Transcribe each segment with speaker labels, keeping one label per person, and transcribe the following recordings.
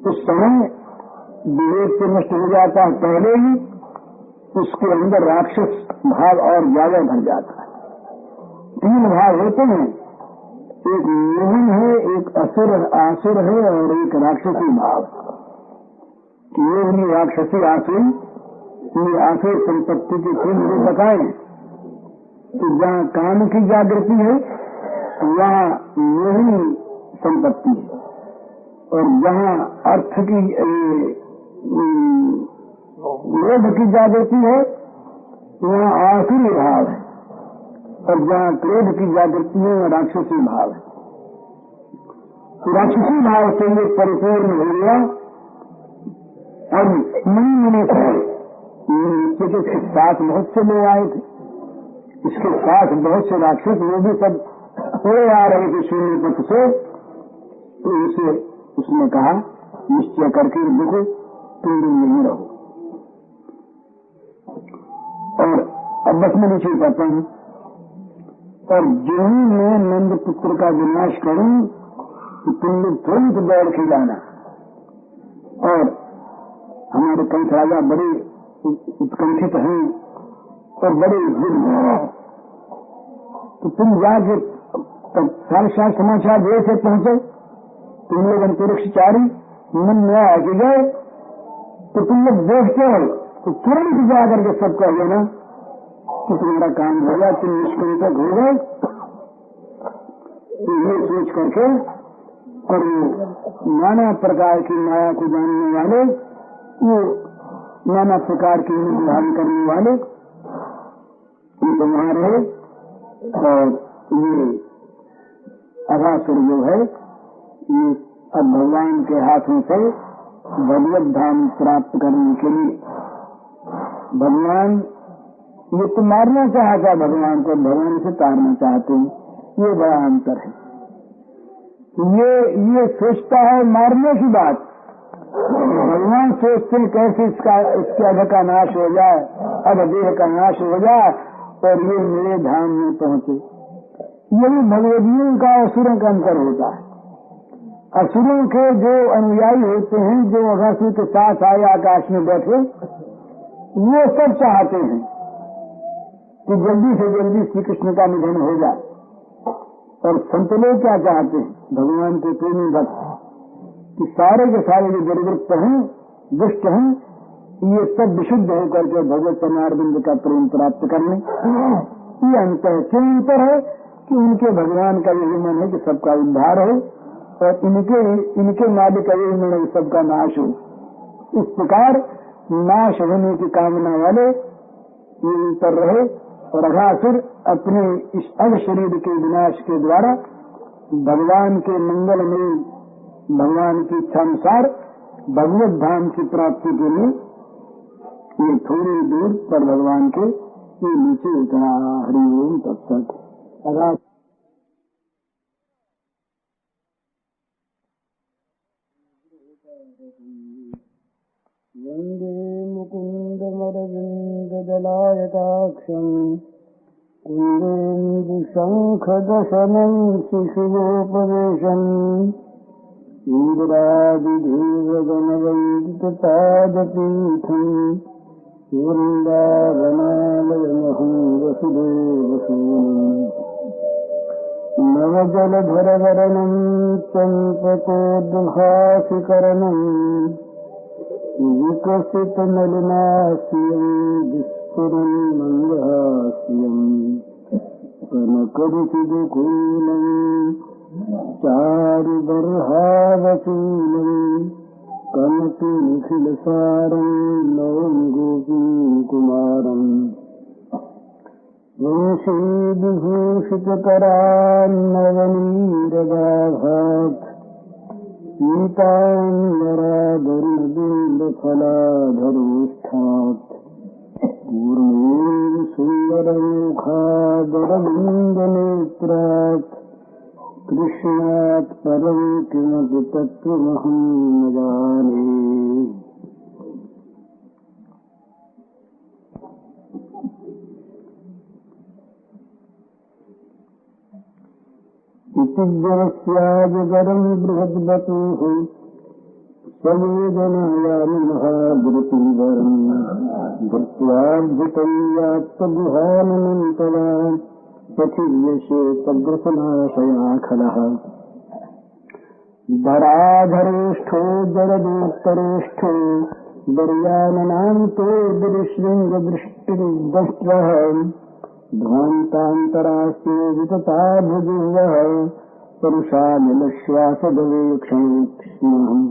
Speaker 1: उस समय विवेक तो नष्ट हो जाता है पहले ही, उसके अंदर राक्षस भाव और ज्यादा भर जाता है। 3 भाव होते हैं, एक मोहन है, एक आसुर है और एक राक्षसी भाव। मोहनी, राक्षसी, आसुर, ये आसुर संपत्ति के 3 रूप बताए कि जहाँ काम की जागृति है वहाँ मोहनी संपत्ति है, और जहाँ अर्थ की लोभ की जागृति है वहाँ आसुरी भाव है, और जहाँ क्रोध की जागृति है वहाँ राक्षसी भाव है। राक्षसी भाव से ये परिपूर्ण हो गया। और महीने से इसके साथ बहुत से लोग आए थे, इसके साथ बहुत से राक्षस, वो भी सब थोड़े आ रहे थे शून्य पथ से। तो उसे उसने कहा निश्चय करके देखो तुम भी यहीं रहो, और अब बस मैं नीचे कहता हूँ, और जो ही मैं नंद पुत्र का विनाश करूं तो तुम लोग तुरंत दौड़ के जाना। और हमारे कंठ राजा बड़े उत्कंठित हैं और बड़े उद्विग्न हैं, तो तुम जाके सारे समाचार देर से पहुंचे। तुम लोग अंतरिक्षचारी मन में आके गए तो तुम लोग देखते हो तो तुरंत जाकर के सब कह देना कि तुम्हारा काम हो गया, तुम निष्कंटक हो गए। तो ये सोच करके, और नाना प्रकार की माया को जानने वाले, वो नाना प्रकार के ध्यान करने वाले उनको वहां रहे। और ये अघासुर जो है, ये अब भगवान के हाथों से भगवत धाम प्राप्त करने के लिए, भगवान ये तो मारना चाहता भगवान को, भगवान से तारना चाहते हैं, ये बड़ा अंतर है। ये सोचता है मारने की बात, भगवान सोचते हैं कैसे इसके अध का नाश हो जाए, अधदेह का नाश हो जाए और ये मेरे धाम में पहुंचे। ये भी भगवदियों का असुरों का अंतर होता है। असुरों के जो अनुयायी होते हैं, जो अघासुर के साथ आए आकाश में बैठे, वो सब चाहते हैं कि जल्दी से जल्दी श्री कृष्ण का निधन हो जाए। और संत लोग क्या चाहते हैं, भगवान के प्रेमी भक्त, कि सारे के सारे जो दुर्वृत्त हैं, दुष्ट हैं, ये सब विशुद्ध होकर के भगवत चरणारविंद का प्रेम प्राप्त करने। ये अंतर क्यों अंतर है कि उनके भगवान का यही मन है कि सबका उद्धार हो, और इनके मालिक का यही मन है कि सबका नाश हो। इस प्रकार नाश होने की कामना वाले ये ऊपर रहे, और अघासुर अपने इस अघ शरीर के विनाश के द्वारा भगवान के मंगल में, भगवान की इच्छा अनुसार भगवत धाम की प्राप्ति के लिए ये थोड़ी दूर पर भगवान के ये नीचे उतरा। हरि ओम तत्सत। वंदे मुकुन्दमरविन्ददलायताक्षम् कुन्देन्दुशङ्खदशनं शिशुगोपवेशम् इन्द्रादिदेवगणवैदितपादपीठम् वृन्दावनालयमहं वसुदेवसूनुम् नवजलधरवरणं चम्पकोद्भासिकरणम् विकसितमलिनास्यं विस्फुरन् मन्दहास्यं कनकरुचिदुकूलं चारुबर्हावचूलं कनकनिखिलसारं नवं गोपीकुमारम् वंशीविभूषितकरान्नवनीरदाभात् पीताम्बराधरुबिन्दफलाधरोष्ठात् पूर्णेन सुन्दरमुखादरविन्दनेत्रात् कृष्णात् परं किमपि तत्त्वमहं न जाने। इति जरस्याजगरं बृहद्वपुः संवेदनायामि महाद्रुतिवरम् धृत्वार्जितं यात्तगुहानन्तरा पथिर्यशेतग्रसनाशयाखलः धराधरेष्ठो जरदोत्तरेष्ठो दर्याननान्तो दुरिशृङ्गदृष्टिर्दष्ट्रः ध्वान्तान्तरास्ते वितता भुजुवः परुषानिलश्वासदवे क्षणम्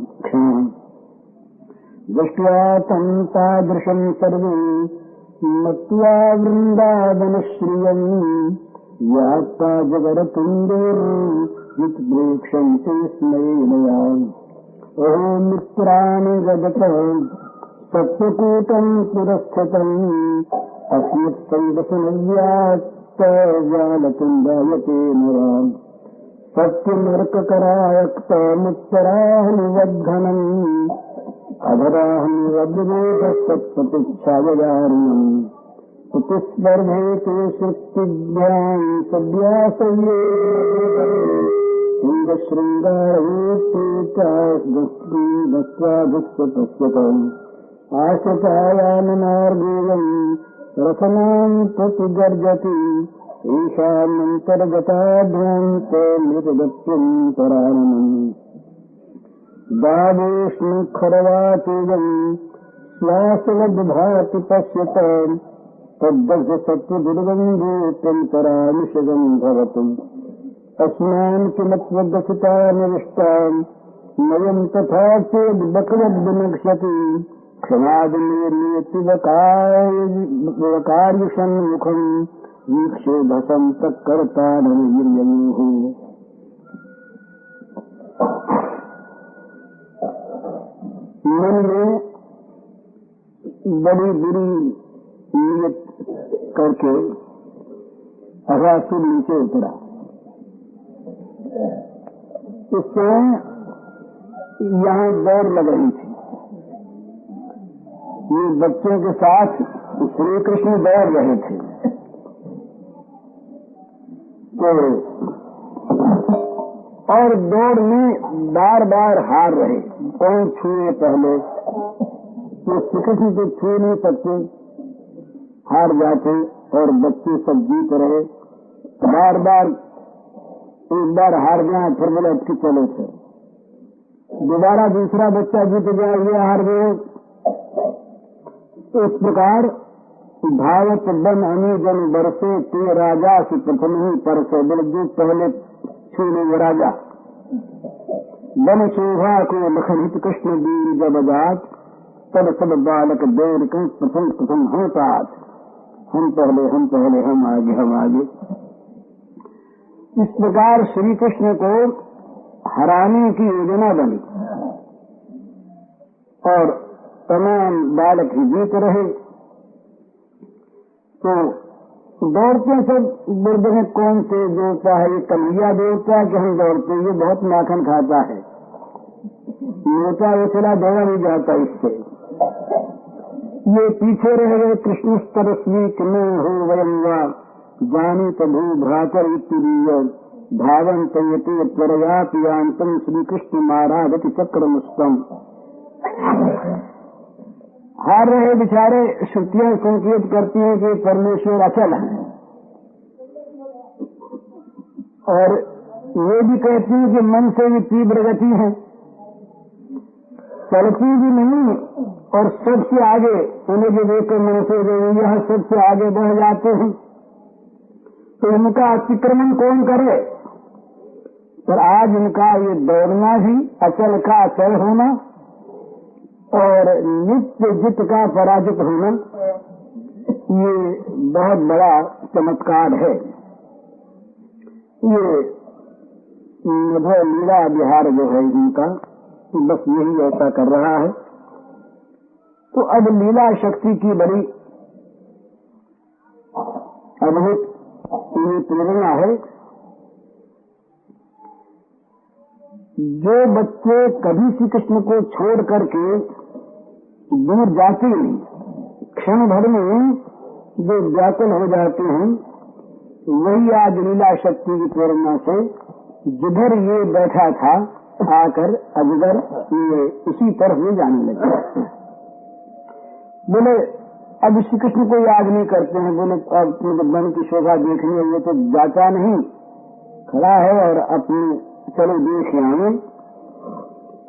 Speaker 1: दृष्ट्वा तं तादृशं सर्वे मत्वा वृन्दावनश्रियम् व्याप्ता जगरतुण्डोर्युत्प्रेक्षन्ते स्मयेनया अहो मित्राणि गदतः सत्यकूटम् पुरस्थितम् अस्मत्सन्दसनव्यात्तजालतुण्डायते नरा सत्यनर्ककरायक्तमुत्तराहनिवद्धनम् अधराहनिवद्रोधसत्प्रतिच्छाययार्यम् प्रतिस्पर्धेते सृष्टिभ्याम् सद्यासये इन्द्रशृङ्गारेत्वागस्वागस्वतस्यतम् आशतायाननार्गोलम् रसनाम् प्रतिगर्जति ईशान्यन्तर्गताभ्यन्तर्मृतगत्यम् परायणम् दावोष्णखरवाचेयम् श्वासवद्भाति पश्यत तद्दशसत्त्वदुर्गन्धोऽत्यन्तरामिषगम् भवतु अस्मान् किमत्वदसिता निविष्टाम् नयम् तथा चेद्बकवद्विनक्ष्यति क्षमादिनिर्णयतिवकार्युषन्मुखम् वीक्षेभसम् तत्कर्तारनिर्ययोः मन में बड़ी बुरी नियत करके अगासुर नीचे उतरा। उससे यहाँ दौड़ लग रही थी। ये बच्चों के साथ श्री कृष्ण दौड़ रहे थे तो और दौड़ में बार बार हार रहे। कौन छुए पहले तो श्री कृष्ण तो छू नहीं सकते, हार जाते और बच्चे सब जीत रहे। बार बार एक बार हार गया फिर बोले अच्छी चलो थे, दोबारा दूसरा बच्चा जीत गया, ये हार गए। इस प्रकार भावत बन अमीजन बरसे ते राजा से प्रथम ही परसे बोले जो पहले छूने वो राजा। बन शोभा को लखनहित कृष्ण वीर जब जात तब सब बालक दौड़ कर प्रथम प्रथम होता। हम पहले हम पहले हम आगे हम आगे। इस प्रकार श्री कृष्ण को हराने की योजना बनी और तमाम बालक ही जीत रहे। तो दौड़ते सब बुर्द में कौन से दौड़ता है, ये कन्हैया दौड़ता है कि हम दौड़ते, ये बहुत माखन खाता है, मोटा उछला दौड़ा नहीं जाता इससे। ये पीछे रह गए कृष्ण तरस्वी किन्ने हो वयम वा जानी तभू भ्रातर इत्तीय धावंत यते त्वरयापियांतम श्री कृष्ण महाराजति चक्रमुष्टम। हार रहे बेचारे, श्रुतियां संकेत करती हैं कि परमेश्वर अचल है और ये भी कहती है कि मन से भी तीव्र गति है, चलती भी नहीं और सबसे आगे उन्हें जो देखकर मन से यह सबसे आगे बढ़ जाते हैं। तो इनका अतिक्रमण कौन करे? पर आज इनका ये दौड़ना भी, अचल का अचल होना और नित्य जित का पराजित होना, ये बहुत बड़ा चमत्कार है। ये मधुर लीला विहार जो है इनका, बस यही ऐसा कर रहा है। तो अब लीला शक्ति की बड़ी अद्भुत प्रेरणा है। जो बच्चे कभी श्री कृष्ण को छोड़ करके दूर जाते नहीं, क्षण भर में जो व्याकुल हो जाते हैं, वही आज लीला शक्ति की प्रेरणा से जिधर ये बैठा था आकर अजगर ये इसी तरफ में जाने लगे। बोले अब श्री कृष्ण को याद नहीं करते हैं। बोले अब वन की शोभा देखनी है, ये तो जाता नहीं, खड़ा है और अपने चलो देख आए।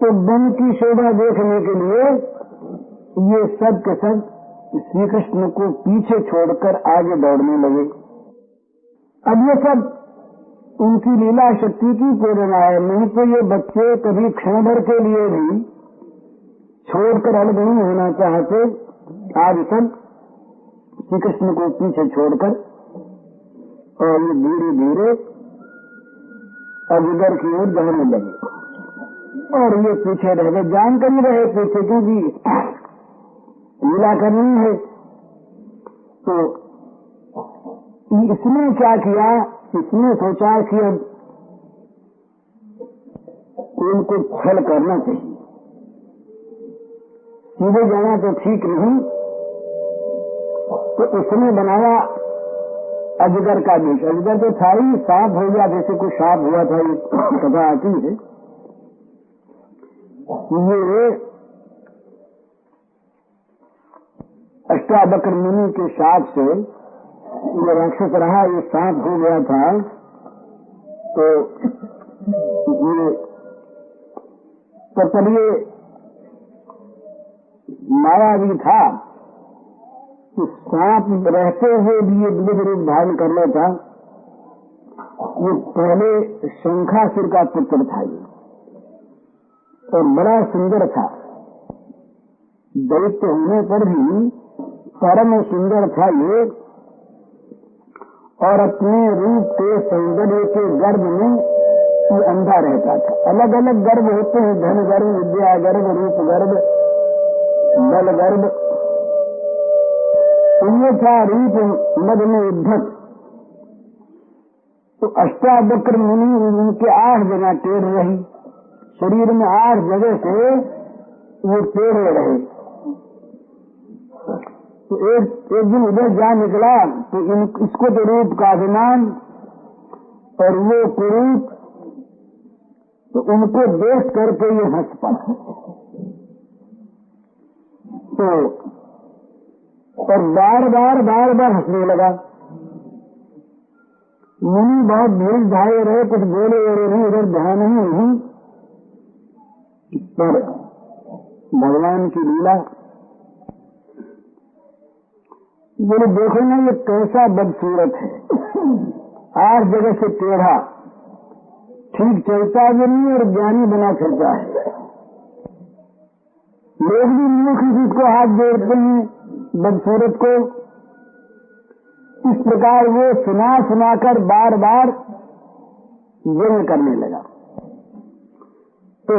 Speaker 1: तो वन की शोभा देखने के लिए ये सब के सब श्री कृष्ण को पीछे छोड़कर आगे दौड़ने लगे। अब ये सब उनकी लीला शक्ति की प्रेरणा है, नहीं तो ये बच्चे कभी क्षण भर के लिए भी छोड़कर अलग नहीं होना चाहते। आज सब श्री कृष्ण को पीछे छोड़कर और ये धीरे धीरे अजगर की ओर जाने लगे और ये पीछे रह गए। जानकर ही रहे पीछे, क्योंकि लीला करनी है। तो इसने क्या किया, इसने सोचा कि अब उनको छल करना चाहिए, सीधे जाना तो ठीक नहीं। तो इसने बनाया अजगर का वेश। अजगर तो था ही, सांप हो गया, जैसे कोई सांप हुआ था, ये कथा आती है। ये अष्टावक्र मुनि के शाप से ये राक्षस रहा, ये सांप हो गया था। तो ये तब ये माया भी था कि सांप रहते हुए भी ये बुद्ध रूप धारण कर लेता। ये पहले शंखासुर का पुत्र था ये, और बड़ा सुंदर था, दैत्य होने पर भी परम सुंदर था ये। और अपने रूप के सौंदर्य के गर्भ में ये अंधा रहता था। अलग अलग गर्भ होते हैं, धन गर्भ, विद्या गर्भ, रूप गर्भ, बल गर्भ। ये था रूप मद में उद्धत। तो अष्टावक्र मुनि उनके 8 जगह टेढ़ रही, शरीर में 8 जगह से वो टेढ़े रहे। तो एक दिन उधर जा निकला तो इसको तो रूप का अभिमान और वो कुरूप, तो उनको देख करके ये हंस पड़ा। तो और बार बार हंसने लगा। मुनि बहुत भीड़ धाये रहे, कुछ बोले नहीं, इधर ध्यान ही नहीं। पर भगवान की लीला, बोले देखो ना ये कैसा बदसूरत है, 8 जगह से टेढ़ा, ठीक चलता भी नहीं और ज्ञानी बना फिरता है। लोग भी मूर्ख इसको हाथ जोड़ते हैं बदसूरत को। इस प्रकार वो सुनाकर बार बार व्यंग करने लगा। तो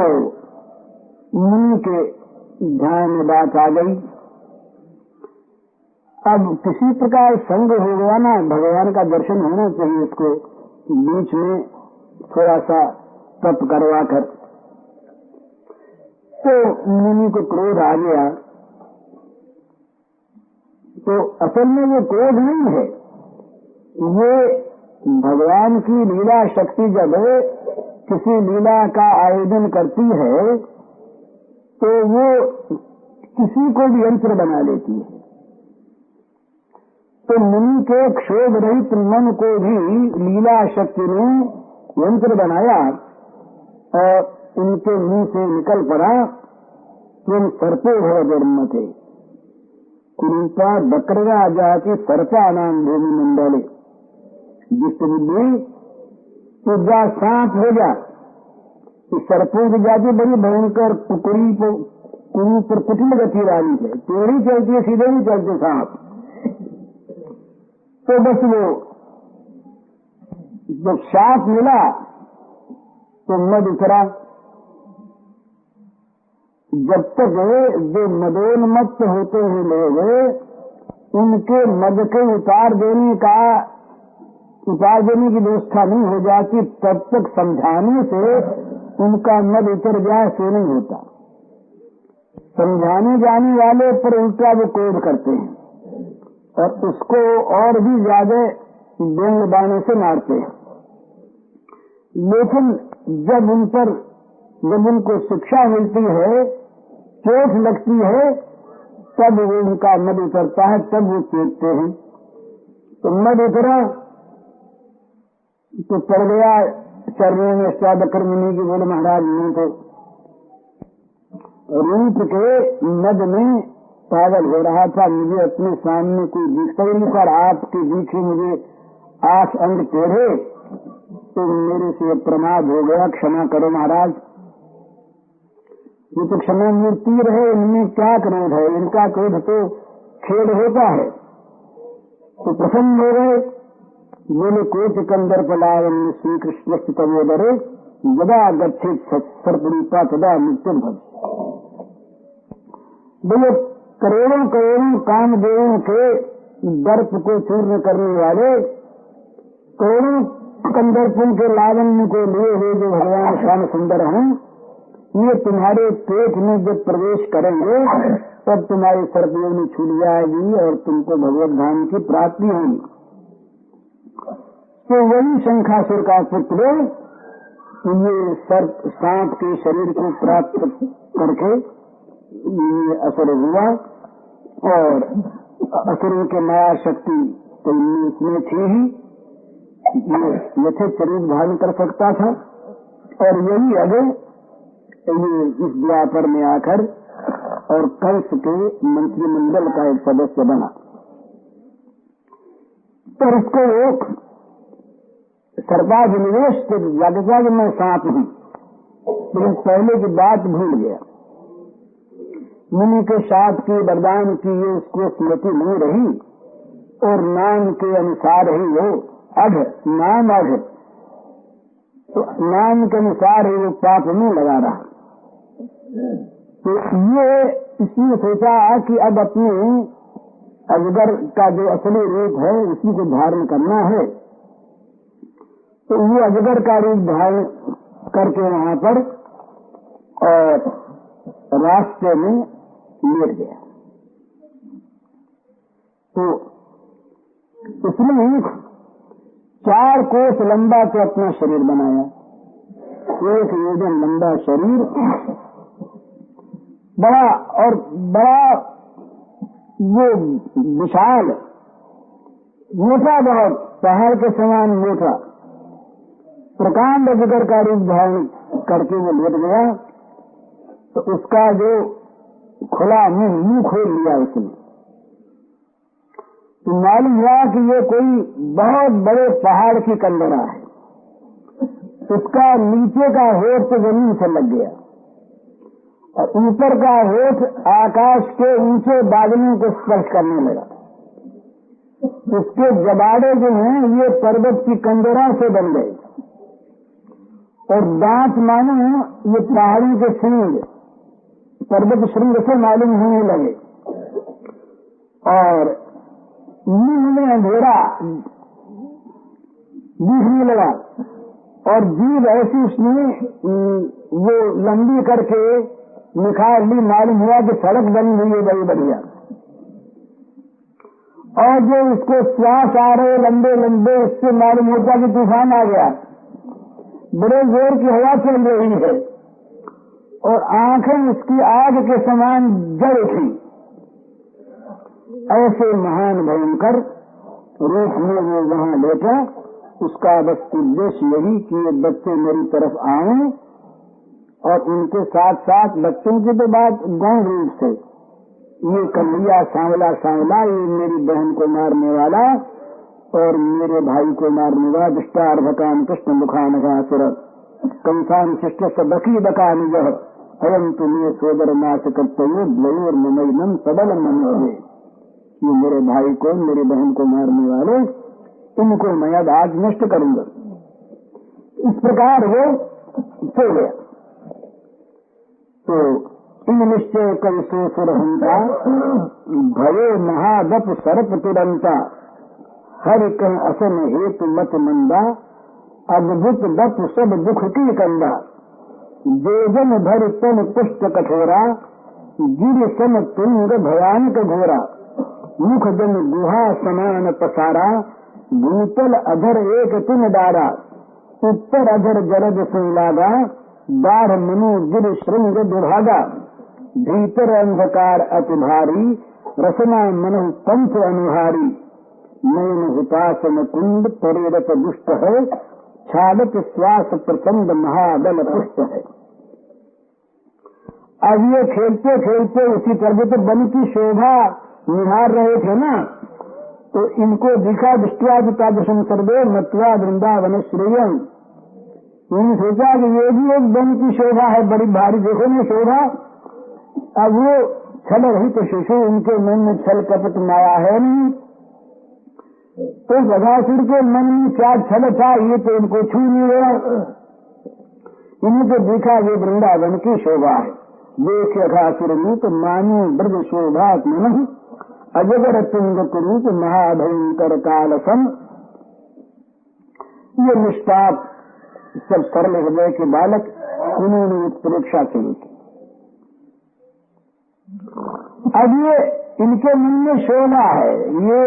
Speaker 1: मुनि के ध्यान में बात आ गई। अब किसी प्रकार संग हो गया ना, भगवान का दर्शन होना चाहिए इसको, बीच में थोड़ा सा तप करवा कर। तो मुनि को क्रोध आ गया। तो असल में वो क्रोध नहीं है, ये भगवान की लीला शक्ति जब किसी लीला का आयोजन करती है तो वो किसी को भी यंत्र बना लेती है। तो मुनि के क्षोभ रहित मन को भी लीला शक्ति ने यंत्र बनाया और उनके मुंह से निकल पड़ा, तुम सर्पो हो जन्म थे कुरूपा बकरा जाति सर्पा नाम भूमि मंडले। जिस बुद्धि तो जा सांप हो जा। इस सर्पों की जाति बड़ी भयंकर कुरूप पर कुटिल गति वाली है, टेढ़ी चलती है, सीधे नहीं चलते सांप। तो बस वो जब सांप मिला तो मद उतरा। जब तक जो मदोन्मत्त होते हैं लोग, उनके मद के उतार देने की व्यवस्था नहीं हो जाती, तब तक समझाने से उनका मद उतर जाए सो नहीं होता। समझाने जाने वाले पर उल्टा वो क्रोध करते हैं और उसको और भी ज्यादा व्यंग बाणों से मारते हैं। लेकिन जब उन पर जब उनको शिक्षा मिलती है, चोट लगती है, तब वो उनका मद उतरता है, तब वो चोटते हैं। तो मद उतरा तो पड़ गया चरणों में स्वादकर मुनि की। बोले महाराज मैं तो रूप के मद में पागल हो रहा था, मुझे अपने सामने कोई दिखता ही नहीं, पर आपके बीच मुझे 8 अंग टेढ़े, तो मेरे से प्रमाद हो गया, क्षमा करो महाराज। ये तो क्षमा मूर्ति रहे, इनमें क्या क्रोध है, इनका क्रोध तो खेद होता है। तो प्रसन्न हो गए, बोले कोच कंदर पलायन श्री कृष्ण तवोदरे यदा गच्छेत सर्परूपा तदा मृत्यु भव। बोले करोड़ों करोड़ों कामदेवों के दर्प को चूर्ण करने वाले, करोड़ों कंदर्पों के लावण्य को लिए हुए जो भगवान श्याम सुंदर हैं, ये तुम्हारे पेट में जब प्रवेश करेंगे तब तुम्हारी सर्पयोनि छूट जाएगी और तुमको भगवत धाम की प्राप्ति होगी। तो वही शंखासुर का पुत्र ये सर्प सांप के शरीर को प्राप्त करके ये असुर हुआ, और असुरों के माया शक्ति तो इसमें थी ही, ये यथेच रूप धारण कर सकता था। और यही आगे ये इस द्वापर में आकर और कंस के मंत्रिमंडल का एक सदस्य बना। पर इसको सर्वाधिनिवेश के जगजाग में सांप हूँ, लेकिन पहले की बात भूल गया। मुनि के साथ की वरदान की ये उसको स्मृति नहीं रही, और नाम के अनुसार ही वो अघ, नाम अघ, तो नाम के अनुसार ही वो पाप में लगा रहा। तो ये इसने सोचा कि अब अपने अजगर का जो असली रूप है उसी को धारण करना है। तो वो अजगर का रूप धारण करके वहां पर और रास्ते में लेट गया। तो उसने 4 कोस लंबा तो अपना शरीर बनाया, 1 योजन लंबा शरीर, बड़ा और बड़ा वो विशाल, मोटा, बहुत पहाड़ के समान मोटा, प्रकांड अजगर का रूप धारण करके वो लेट गया। तो उसका जो खुला मुंह खोल लिया उसने, तो मालूम हुआ कि ये कोई बहुत बड़े पहाड़ की कंदरा है। उसका नीचे का होठ तो जमीन से लग गया और ऊपर का होठ आकाश के ऊंचे बादलों को स्पर्श करने लगा। उसके जबाड़े जो हैं ये पर्वत की कंदरा से बन गए, और दांत मानो ये पहाड़ी के सिंह पर्वत श्रृंग से मालूम होने लगे, और मुंह में अंधेरा दिखने लगा, और जीभ ऐसी उसने वो लंबी करके निखार ली, मालूम हुआ कि सड़क बनी हुई है बड़ी बढ़िया। और जो उसको श्वास आ रहे लंबे लंबे, उससे मालूम होता कि तूफान आ गया, बड़े जोर की हवा चल रही है, और आंखें उसकी आग के समान जल उठी। ऐसे महान भयंकर रूप में वो वहां लेटा। उसका बस उद्देश्य यही कि ये बच्चे मेरी तरफ आए, और उनके साथ साथ बच्चों की तो बात गौण रूप से, ये कन्हैया सांवला सांवला, ये मेरी बहन को मारने वाला और मेरे भाई को मारने वाला, दुष्टार्भकान कृष्ण मुखानघासुर कंसान शिष्ट बकी बका निज अयम तुम्हें सोदर नाश कर्तव्य द्वयोर ममैनम सबल मनुष्य। ये मेरे भाई को मेरी बहन को मारने वाले, इनको मैं अब आज नष्ट करूंगा। इस प्रकार वो सो गया। तो इन निश्चय कवि सो सुरहंता भये महादप सर्प तुरंता हर कह असन हेतु मत मंदा अद्भुत दप सब दुख की कंदा जोजन भर तन पुष्ट कठोरा गिर सम तुंग भयानक घोरा मुख जन गुहा समान पसारा भूतल अधर एक तुन डारा उत्तर अधर जरद सुन लागा दाढ़ मनु गिर श्रृंग दुर्भागा, भीतर अंधकार अति भारी, रसना मनु पंथ अनुहारी, नयन हुतासन कुंड प्रेरत दुष्ट है, छालत श्वास प्रचंड महाबल पुष्ट है। अब ये खेलते खेलते उसी तरह तो वन की शोभा निहार रहे थे ना, तो इनको दिखा दृष्टिया तादृशम सर्वे मत्वा वृंदावन श्रेयम। इन्होंने सोचा कि ये भी एक वन की शोभा है, बड़ी भारी, देखो ना शोभा। अब वो छल रहित तो शिशु, उनके मन में छल कपट माया है नहीं, तो बघासुर के मन में क्या छल था ये तो इनको छू नहीं रहा। इन्हें तो देखा ये वृंदावन की शोभा है। देख अघासुर में तो मानो ब्रज शोभा नहीं, अजगर तुंग कुरूप महाभयंकर काल सम। ये निष्पाप सब सरल हृदय के बालक, उन्होंने परीक्षा शुरू की। अब ये इनके मन में शोभा है, ये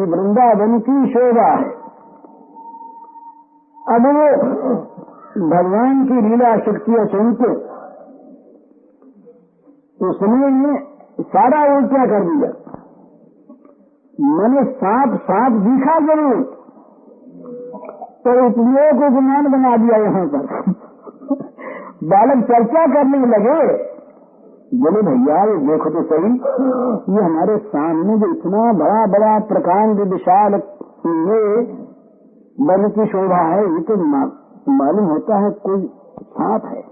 Speaker 1: वृंदावन की शोभा है। अब वो भगवान की लीला शक्तियां सुनते, उसने सारा उल्टा कर दिया। मैंने सांप सांप दिखा जरूर, तो इसलिए को गुमान बना दिया यहाँ पर। बालक चर्चा करने लगे, बोले भैया ये देखो तो सही, ये हमारे सामने जो इतना बड़ा बड़ा प्रकांड विशाल ये वन की शोभा है, ये तो मालूम होता है कोई सांप है,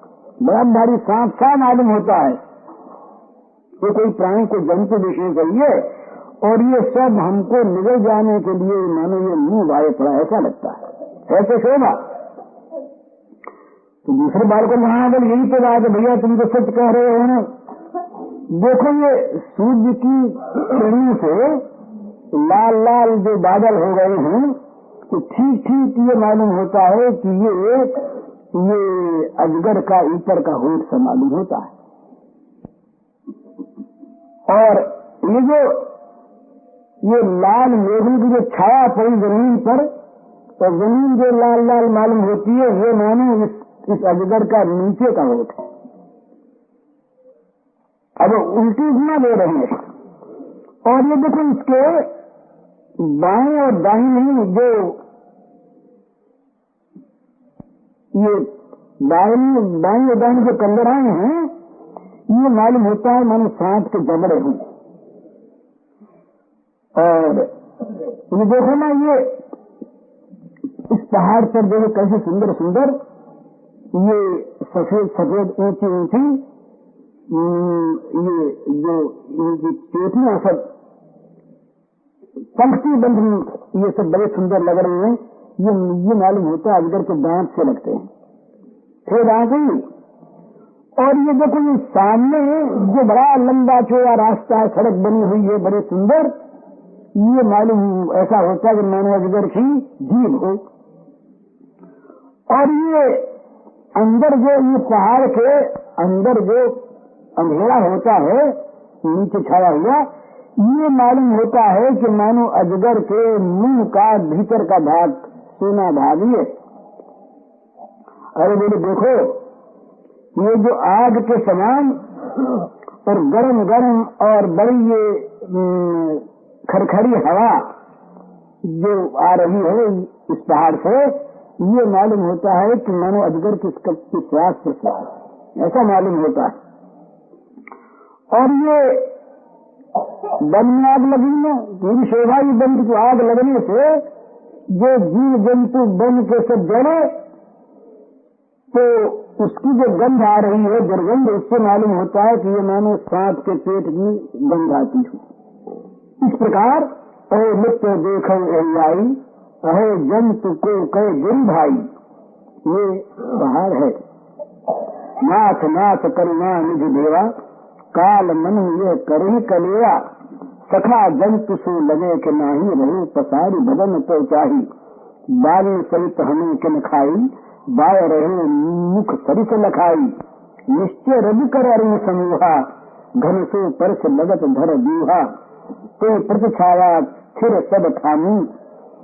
Speaker 1: बड़ा भारी सांप सा मालूम होता है, तो कोई प्राणी को जंतु विशेष है, और ये सब हमको निगल जाने के लिए मानो ये मुंह वाये पड़ा ऐसा लगता है, ऐसे शोभा। तो दूसरे बाल को महाबल यही तो बात है, भैया तुम तो सच कह रहे हो ना। देखो ये सूर्य की किरणों से लाल लाल जो बादल हो गए हैं, तो ठीक ठीक ये मालूम होता है कि ये अजगर का ऊपर का होठ से मालूम होता है। और ये लाल मेघों की जो छाया पड़ी जमीन पर, तो जमीन जो लाल लाल मालूम होती है, ये मानो इस अजगर का नीचे का होठ है। अब उल्टी घुमा दे रहे हैं, और ये देखो इसके बाएं और दाहिने जो ये बाएं और दाहिने जो कंदराएं हैं, ये मालूम होता है मानो सांप के जबड़े हैं। और ये देखो ना, ये इस पहाड़ पर देखो कैसे सुंदर सुंदर ये सफेद सफेद ऊंची ऊंची ये जो इनकी चोटियां सब पंक्ति बंध, ये सब बड़े सुंदर लग रहे हैं। ये मालूम होता है अजगर के दांत से लगते हैं। फिर आ गई, और ये देखो ये सामने जो बड़ा लंबा चौड़ा रास्ता है, सड़क बनी हुई है बड़े सुंदर, ये मालूम ऐसा होता है कि मानो अजगर की जीभ हो। और ये अंदर जो ये पहाड़ के अंदर जो अंधेरा होता है नीचे छाया हुआ, ये मालूम होता है कि मानो अजगर के मुंह का भीतर का भाग सोना भाग है। अरे बोले देखो ये जो आग के समान और गरम गरम और बड़ी ये खरखरी हवा जो आ रही है इस पहाड़ से, ये मालूम होता है कि मानो अजगर की श्वास प्रश्वास ऐसा मालूम होता है। और ये वन में आग लगी ना, पूरी शोभा ही बन की आग लगने से जो जीव जंतु बन के सब जले, तो उसकी जो गंध आ रही है दुर्गंध, उससे मालूम होता है कि ये मानो सांप के पेट की गंध आती है। इस प्रकार अहे मित्र देखो आई, अहे जंतु को कहे गिर भाई, ये बाहर है। नाथ नाथ करुणा निधि देवा, काल मनु ये करी कलेवा, सखा जंतु सो लगे के नाही रहे, पसारी भजन तो चाही, बाल सहित हमें किन खाई, बाय रहे मुख सरिस लखाई, निश्चय रवि कर अरुण समूहा, घन सो परस लगत धर दूहा, तो प्रतिछाया फिर सब ठानी,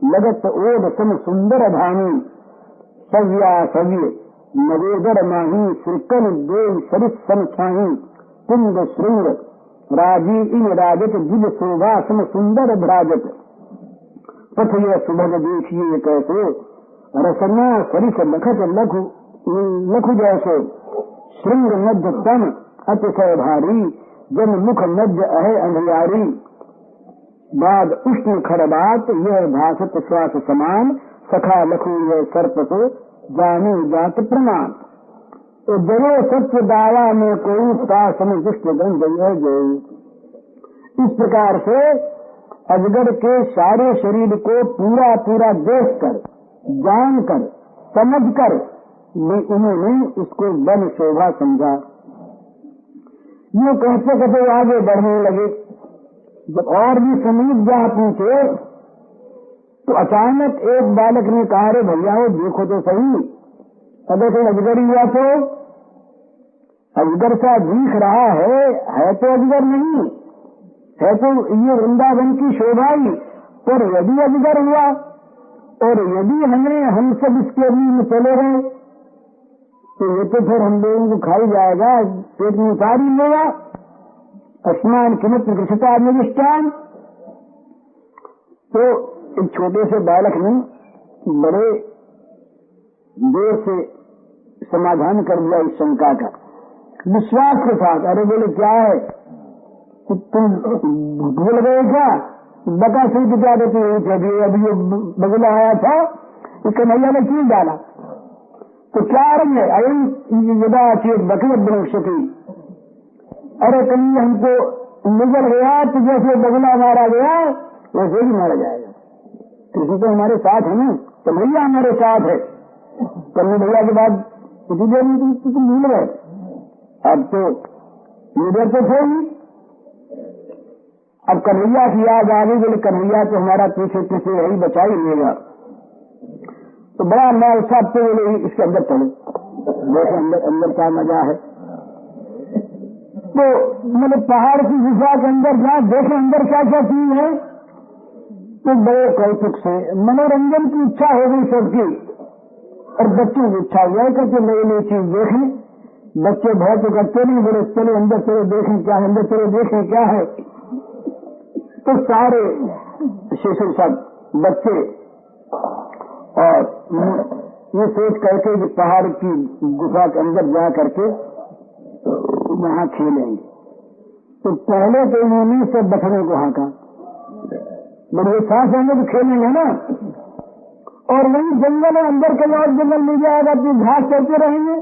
Speaker 1: लगत ओढ़ सम सुंदर धानी, सव्या सव्य नवेदर माही श्रीकन देव सरित सन छाही कुंद श्रृंग राजी इन राजत दिल शोभा सम सुंदर भ्राजत पथ यह सुभग देखिए कैसे रसना सरिस लखत लखु जैसे श्रृंग मध्य तन अतिशय भारी जन मुख मध्य अहे अंधियारी बाद उष्ण खड़बात यह भाषत श्वास समान सखा लखु यह सर्प से जाने जात प्रमाण तो जरो सत्य दावा में कोई पासन दुष्ट गंध जय। इस प्रकार से अजगर के सारे शरीर को पूरा पूरा देख कर जान कर समझ कर उन्होंने उसको वन शोभा समझा। ये कहते कहते आगे बढ़ने लगे। जब और भी समीप जा पूछे तो अचानक एक बालक ने कहा रे भैया वो देखो तो सही, अगर कोई अजगर हुआ तो अजगर सा दिख रहा है तो अजगर नहीं है, तो ये वृंदावन की शोभा ही। पर यदि अजगर हुआ और यदि हम सब इसके रूप में चले गए तो ये तो फिर हम लोगों को खाई जाएगा, पेट में उतार ही लेगा। स्नान किमित कृषता निष्ठान। तो एक छोटे से बालक ने बड़े देर से समाधान कर दिया इस शंका का, विश्वास के साथ। अरे बोले क्या है, तुम भूल गए क्या? बता सिर्फ क्या देती हुई अभी ये बगुला आया था, इसका मैया ने चीज डाला तो क्या रंग है? अरे यदा चेत बकरी बनती। अरे कहीं हमको निकल गया तो जैसे बगुला मारा गया वैसे ही मारा जाएगा। कृष्ण तो हमारे साथ है ना, तो भैया हमारे साथ है। कन्नी भैया के बाद किसी देर में तुम भूल गए। अब तो लीडर तो थे ही, अब कन्हैया की याद आ गई। बोले कन्हैया तो हमारा पीछे पीछे वही बचा ही लेगा। तो बड़ा मैं साहब तो बोले इसके अंदर चलो, जैसे अंदर क्या मजा है। तो मैंने पहाड़ की गुफा के अंदर जा देखे अंदर क्या क्या चीज है। तो बड़े कौतुक से मनोरंजन की इच्छा हो गई सबकी, और बच्चों की इच्छा हुआ करके नई नई चीज देखें। बच्चे बहुत तो करते नहीं, बोले चलो अंदर चलो देखें क्या है, अंदर चलो देखें क्या है। तो सारे शिशु सब बच्चे और ये सोच करके कि पहाड़ की गुफा के अंदर जा करके वहां खेलेंगे। तो पहले तो इन्होंने सब बछड़े को हाँका, बड़े सांस होंगे तो खेलेंगे ना। और वही जंगल है, अंदर के और जंगल मिल जाएगा तो घास चलते रहेंगे,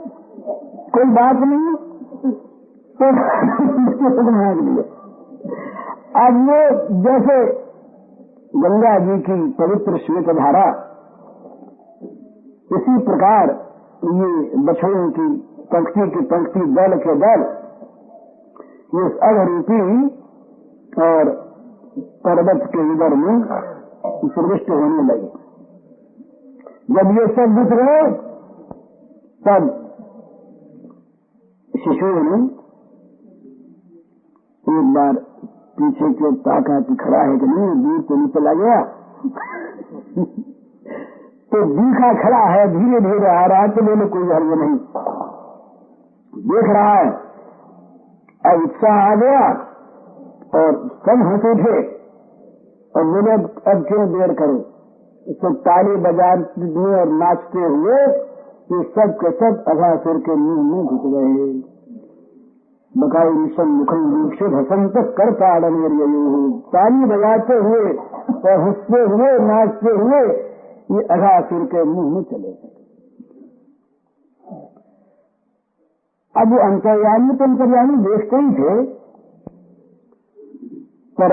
Speaker 1: कोई बात नहीं। तो हाँक दिया। अब ये जैसे गंगा जी की पवित्र श्वेत धारा, इसी प्रकार ये बछड़ों की पंक्ति दल के दल ये अघरूपी और पर्वत के उदर में प्रविष्ट होने लगे। जब ये सब दिख रहे तब शिशुओं ने एक बार पीछे के ताका की खड़ा है कि नहीं, दूर तो नहीं चला गया। तो दिखा खड़ा है, धीरे धीरे आ रहा है, तो बोले कोई हर्ज नहीं, देख रहा है। अब उत्साह आ गया और सब हंस उठे और बोले अब क्यों देर करो। तो ताली बजाते हुए और नाचते हुए ये सब के सब अघासुर के मुंह में घुस गए। बकाई मिशन मुखम दीक्षित हसंत कर ताड़न, ताली बजाते हुए और हंसते हुए नाचते हुए ये अघासुर के मुंह में चले गए। अब वो अंतर्यामी तो अंतर्यामी देखते ही थे, पर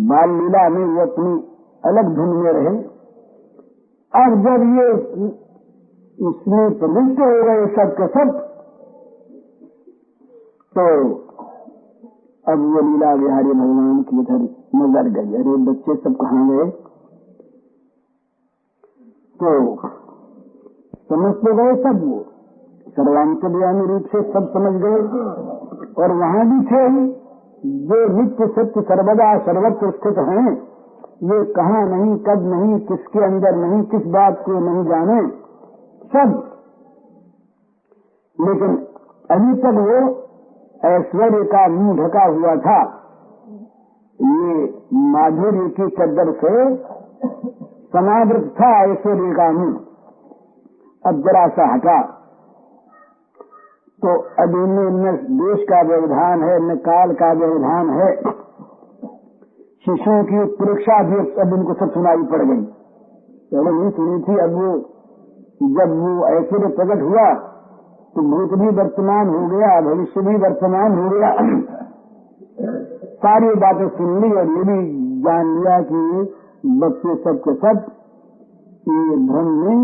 Speaker 1: बाल लीला में वो अपनी अलग धुन में रहे। अब जब ये इसमें प्रविष्ट हो गए सब के सब, तो अब वो लीला बिहारी भगवान की इधर नजर गई। अरे बच्चे सब कहाँ गए? तो समझ तो गए सब, वो सर्वांतर्यामी रूप से सब समझ गए। और वहां भी थे जो नित्य सत्य सर्वदा सर्वत्र स्थित हैं, ये कहाँ नहीं, कब नहीं, किसके अंदर नहीं, किस बात को नहीं जाने, सब लेकिन अभी तक वो ऐश्वर्य का मुंह ढका हुआ था। ये माधुर्य की चद्दर से समावृत था ऐश्वर्य का मुंह, अब जरा सा हटा। तो अब इनमें न देश का व्यवधान है, न काल का व्यवधान है। शिशुओं की परीक्षा भी अब इनको सब सुनाई पड़ गई, पहले नहीं सुनी थी। अब वो जब वो ऐश्वर्य प्रकट हुआ तो भूत भी वर्तमान हो गया, भविष्य भी वर्तमान हो गया। सारी बातें सुन ली और ये भी जान लिया कि बच्चे सब के सब ये भ्रम में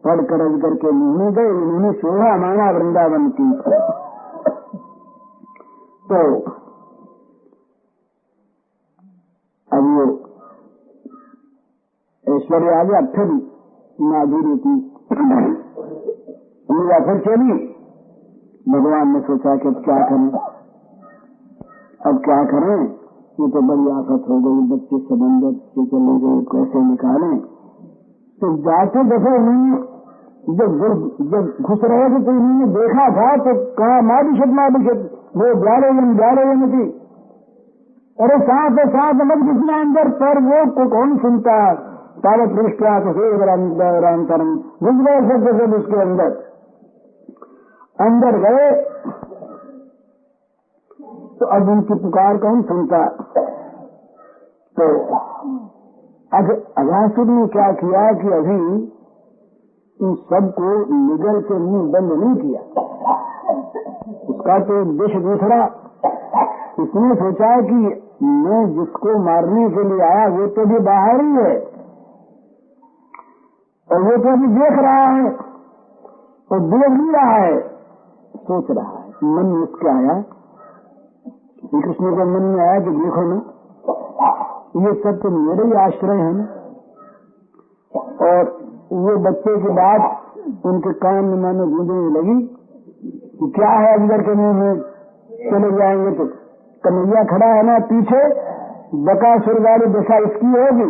Speaker 1: पढ़कर अजगर के मुंह में गए। उन्होंने शोभा माना वृंदावन की। तो अब वो ऐश्वर्य आ गया, फिर माधुरी की लीला फिर चली। भगवान ने सोचा कि अब क्या करें, अब क्या करें, ये तो बड़ी आफत हो गई, बच्चे सब अंदर से चले गए, कैसे निकालें। तो जाते देखो उन्होंने जब घुस रहे थे तो उन्होंने देखा था तो कहा मादिशत वो ग्यारह थी। अरे साथ मत घुसना अंदर, पर वो कौन सुनता। तावत दृष्टिया तो अंतरम घुस गए सब उसके अंदर गए। तो अब उनकी पुकार कौन सुनता। तो अघासुर ने क्या किया कि अभी इन सबको निगल के मुंह बंद नहीं किया। उसका तो उद्देश्य दूसरा। इसने सोचा कि मैं जिसको मारने के लिए आया वो तो भी बाहर ही है और वो तो अभी देख रहा है और देख नहीं रहा है, सोच रहा है। मन में उसके आया, श्री कृष्ण के मन में आया कि देखो ना, ये सब तो मेरे ही आश्रय हैं। और वो बच्चे की बात उनके कान में मानो गूंजने लगी कि क्या है अंदर के मुंह में चले जाएंगे तो कन्हैया खड़ा है ना पीछे, बकासुर वाली दशा इसकी होगी।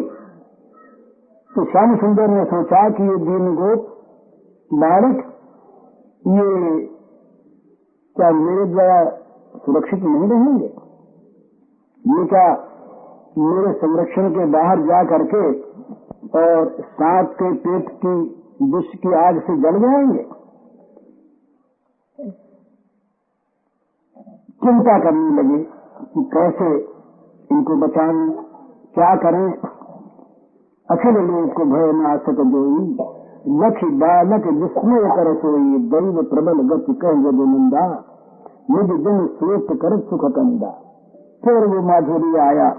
Speaker 1: तो श्याम सुंदर ने सोचा कि ये दीन गोप बालक ये क्या मेरे द्वारा सुरक्षित नहीं रहेंगे, ये क्या मेरे संरक्षण के बाहर जा करके और सांप के पेट की विष की आग से जल जाएंगे। चिंता करने लगे कि कैसे इनको बचाएं, क्या करें। अखिल लोग को भय नाशक जोई, लख बालक विस्मय कर सोई, दैव प्रबल गति कह यदि निंदा, निज जन स्रोत कर सुख कंदा। फिर वो माधुरी आया।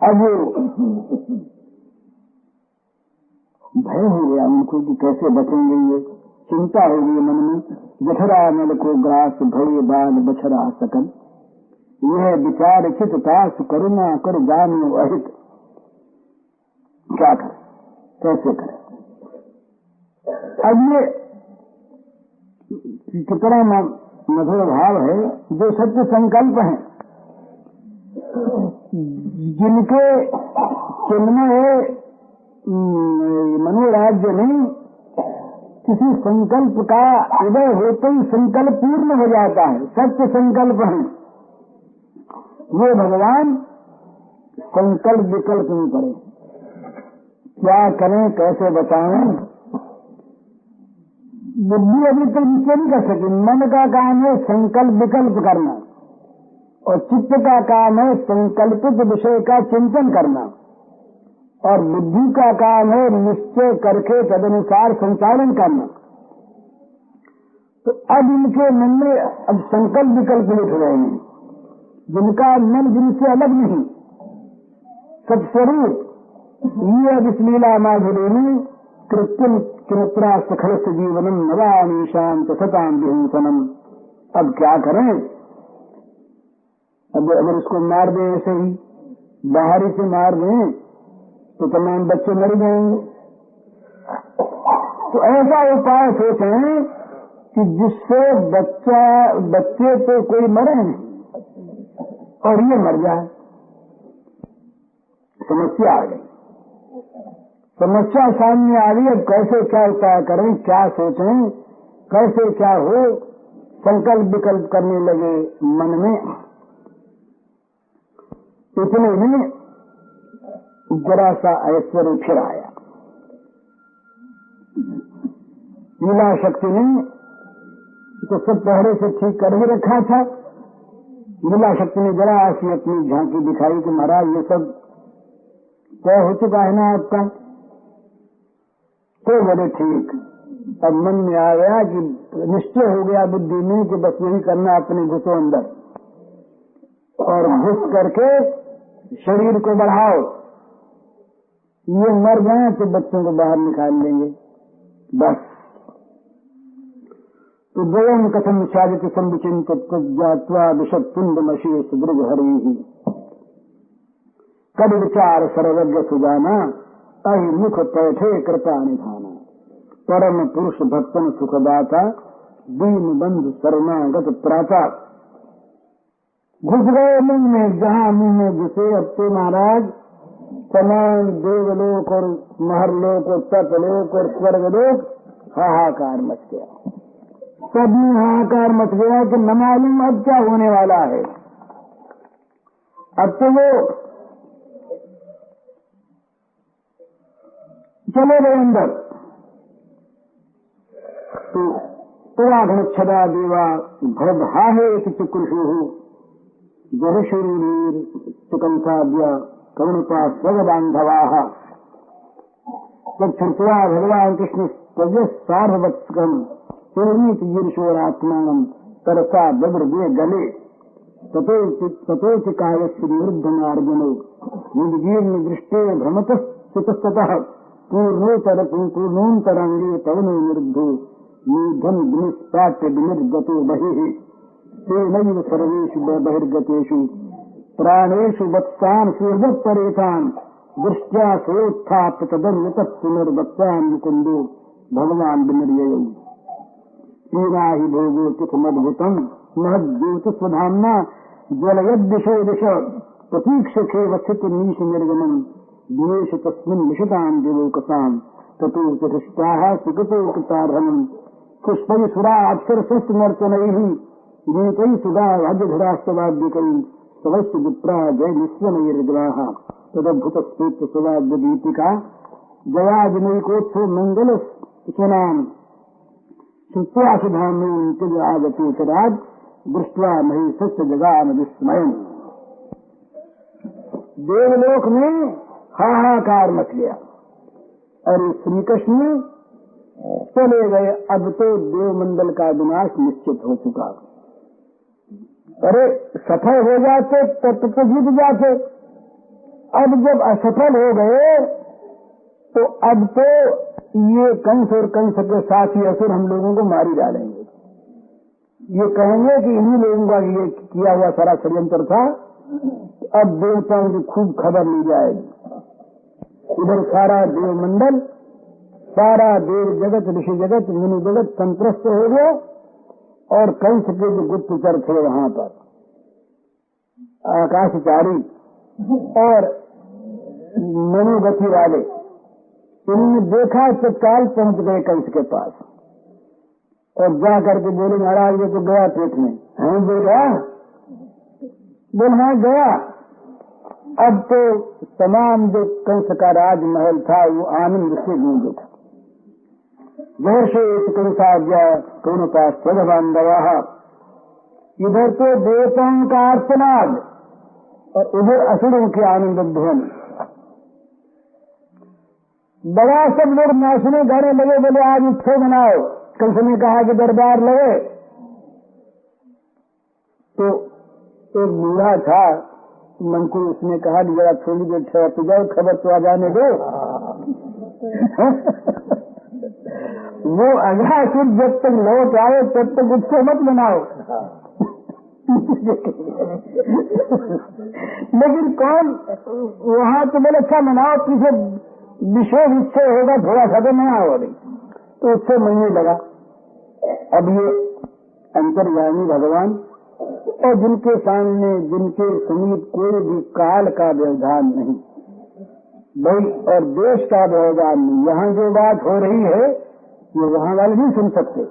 Speaker 1: अब भय हो गया उनको कि कैसे बचेंगे, ये चिंता हो गई मन में। जठरा नल को ग्रास भय बाल बछरा सकन, यह विचार चित तास करुणा कर जानो अहित। क्या करें, कैसे करें। अब ये कितना मधुर भाव है। जो सत्य संकल्प है, जिनके जिनमें मनोराज्य नहीं, किसी संकल्प का उदय होते ही संकल्प पूर्ण हो जाता है, सत्य संकल्प है। वो भगवान संकल्प विकल्प नहीं करे, क्या करें, कैसे बचाएं। बुद्धि अभी तक नीचे नहीं कर सकी। मन का काम है संकल्प विकल्प करना और चित्त का काम है संकल्पित विषय का चिंतन करना और बुद्धि का काम है निश्चय करके तदनुसार संचालन करना। तो अब इनके मन में अब संकल्प विकल्प उठ रहे हैं, जिनका मन जिनसे अलग नहीं, सत्स्वरूप। ये अब इस लीला माधुरी में कृत्रिम किमत्रा सखल से जीवनम नवानी शांत सताम विहिंसनम। अब क्या करें। अब अगर उसको मार दें, ऐसे ही बाहरी से मार दें तो तमाम बच्चे मर जाएंगे। तो ऐसा उपाय सोचें कि जिससे बच्चे तो कोई मरे नहीं और ये मर जाए। समस्या आ गई, समस्या सामने आ गई। अब कैसे क्या उपाय करें, क्या सोचें। कैसे क्या हो, संकल्प विकल्प करने लगे मन में। इतने में जरा सा ऐश्वर्य फिर आया। लीला शक्ति ने तो सब पहरे से ठीक कर ही रखा था। लीला शक्ति ने जरा सी अपनी झांकी दिखाई कि महाराज ये सब क्या हो चुका है ना आपका। तो बोले ठीक। अब मन में आ गया कि निश्चय हो गया बुद्धि में कि बस यही करना, अपने घुसो अंदर और घुस करके शरीर को बढ़ाओ। ये मर जाए तो बच्चों को बाहर निकाल लेंगे बस। तो द्वयम कथम साजित संविचिंतित जात्वा विशद तुंडमशी सुदृढ़ हरि ही कद विचार सर्वज्ञ सुजाना अहि मुख पैठे कृपा निधाना परम पुरुष भक्तन सुखदाता दीन बंधु शरणागत प्राता। घुस गए मुंह में, जहाँ मुंह में घुसे अब तो महाराज तमाम देवलोक और महरलोक और तपलोक और स्वर्गलोक हाहाकार मच गया। सब में हाहाकार मच गया कि न मालूम अब क्या होने वाला है। अब तो वो चले गए अंदर। तो घनच्छदा देवा भरभाहे चक्रुषु जरशरीर सुकंसाद्य करुणता स्वर्ग बांधवा। जब छुटवा भगवान कृष्ण सार्वत्कम सुरनीत गिरीश्वरात्मान तरसा बद्रदे गले तथोच कायश्री वृद्धनार्जनो निर्जीर्ण दृष्टे भ्रमत सुतस्तः पूर्णोतरंगे तवनो निर्धो निर्धन निष्पाट्य विनिर्गतो बहिः तेनैव सर्वेषु बहिर्गतेषु प्राणेषु वत्सान् सूर्यपरेतान् दृष्ट्या सोत्थाप्य तदन्यतः पुनर्वत्सान् मुकुन्दो भगवान् विनिर्ययौ पीरा हि भोगो तिथमद्भुतम् महद्योतिस्वधाम्ना ज्वलयद्दिशो दिश प्रतीक्षखे वसित नीश निर्गमम् दिनेश तस्मिन् निशिताम् दिवोकसाम् ततो चतुष्टाः सुकृतो कृतार्हणम् पुष्पै सुरा अक्षरशस्त्र नर्तनैः गीतैः सुधा वाद्यधरास्तवाद्यकैः सवस्य विप्रा जय निस्वनैर्ग्राः तदद्भुतस्तोत्र सुवाद्यदीपिका जयाजनैकोत्सव मंगल सुनाम श्रुत्वा सुधाम्नि तिज आगति चराज दृष्ट्वा महेशस्य जगाम विस्मयम्। देवलोक में हाहाकार मच गया और श्री कृष्ण चले गए। अब तो देवमंडल का विनाश निश्चित हो चुका। अरे सफल हो जाते तब तो जीत जाते। अब जब असफल हो गए तो अब तो ये कंस और कंस के साथी असुर हम लोगों को मारी डालेंगे। ये कहेंगे कि इन्हीं लोगों का ये किया हुआ सारा षड्यंत्र था। अब देवताओं की खूब खबर ली जाएगी। इधर सारा देवमंडल, सारा देव जगत, ऋषि जगत, मुनि जगत संत्रस्त हो गया और कंस के जो गुप्तचर थे वहां पर आकाशचारी और मनोगति वाले, उन्होंने देखा तत्काल पहुंच गए कंस के पास और जा करके बोले महाराज ये तो गया पेट में। हम बोला बोलना गया। अब तो तमाम जो कंस का राजमहल था वो आनंद से गूंज उठा। वर्षे कंसाद्या करुणता स्वद बांधवा। इधर तो देवताओं का आर्तनाद और उधर असुरों के आनंद ध्वन। बड़ा सब लोग नाचने गाने लगे, बोले आज उत्सव मनाओ। कंस ने कहा कि दरबार लगे। तो एक बूढ़ा था मन को, उसने कहा कि जरा थोड़ी देर ठहर जाओ, खबर तो आ जाने दो। वो अघासुर जब तक लौट आए तब तक उत्सव मत मनाओ। लेकिन कौन वहां तो बोले अच्छा मनाओ, पीछे विशेष उत्सव होगा, थोड़ा सा तो नया हो रही। तो उत्सव महीने लगा। अब ये अंतर्यामी भगवान और जिनके सामने, जिनके समीप कोई भी काल का व्यवधान नहीं भाई और देश का व्यवधान नहीं। यहाँ जो बात हो रही है ये वहां वाले नहीं सुन सकते।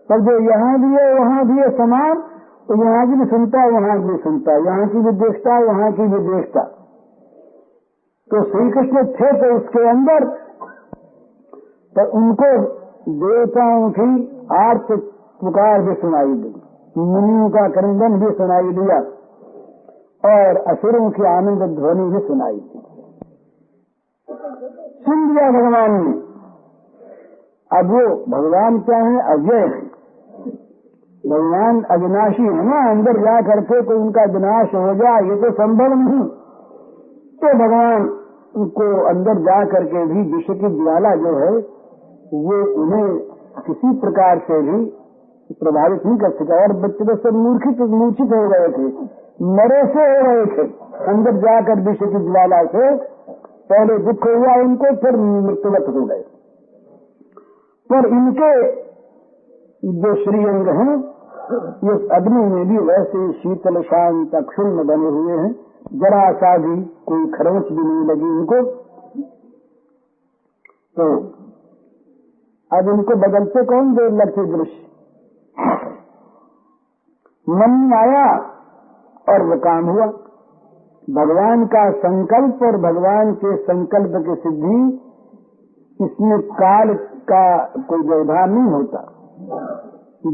Speaker 1: पर जो यहाँ भी है वहाँ भी है समान, तो यहाँ की भी सुनता है वहाँ की भी सुनता है, यहाँ की भी देखता है वहाँ की भी देखता। तो श्री कृष्ण थे तो उसके अंदर, तो उनको देवताओं की आर्त पुकार भी सुनाई दी, मुनियों का क्रंदन भी सुनाई दिया और असुरों की आनंद ध्वनि भी सुनाई दी। सुन दिया भगवान ने। अब वो भगवान क्या है? अजय है। भगवान अविनाशी है ना, अंदर जा करके कोई उनका विनाश हो जाए ये तो संभव नहीं। तो भगवान को अंदर जा करके भी विश्व की ज्वाला जो है वो उन्हें किसी प्रकार से भी प्रभावित नहीं कर सका। और बच्चे तो सब मूर्छित हो गए थे, मरे से हो रहे थे। अंदर जाकर विश्व की ज्वाला से पहले दुख हुआ उनको, फिर मृत्युवत हो गए। पर इनके जो श्रीअंग हैं ये अग्नि में भी वैसे शीतल शांत अक्षुण्ण बने हुए हैं, जरा सा भी कोई खरोंच भी नहीं लगी इनको। तो अब इनको बदलते कौन देर लगते दृश्य। मन में आया और वो काम हुआ। भगवान का संकल्प और भगवान के संकल्प की सिद्धि, इसमें काल का कोई व्यवधान नहीं होता।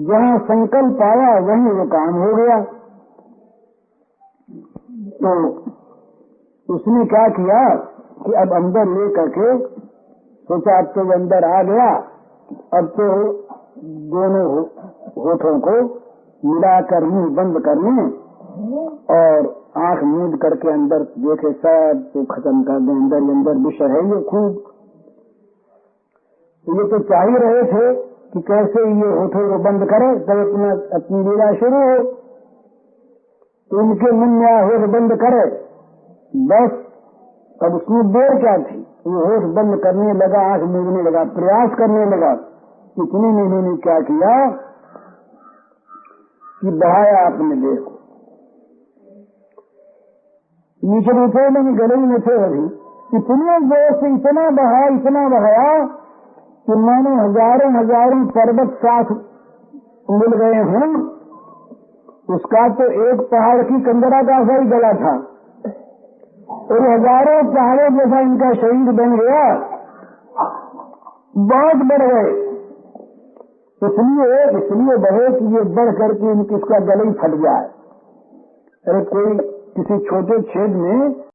Speaker 1: जहाँ संकल्प आया वहीं वो काम हो गया। तो उसने क्या किया कि अब अंदर ले करके सोचा, अब तो अंदर आ गया, अब तो दोनों होठों को मिलाकर मुंह बंद करने और आंख मूंद करके अंदर देखे, सब तो खत्म कर दे। अंदर ही अंदर विषय है ये खूब। ये तो चाह ही रहे थे कि कैसे ये होठों को बंद करे तब अपनी लीला शुरू हो। तो उनके मन में होठ बंद करे, बस अब उसमें देर क्या थी। वो होठ बंद करने लगा, आंख मूंदने लगा, प्रयास करने लगा। इतने में इन्होंने क्या किया कि बहाया अपने देह को नीचे उठे, नहीं गले में थे अभी। इतने जोर से इतना बहाया कि मैंने हजारों पर्वत साथ मिल गए हैं। उसका तो एक पहाड़ की कंदरा का सा ही गला था और हजारों पहाड़ों जैसा इनका शरीर बन गया, बहुत बढ़ गए। इसलिए बढ़े कि ये बढ़ करके इसका गला ही फट जाए। अरे कोई किसी छोटे छेद में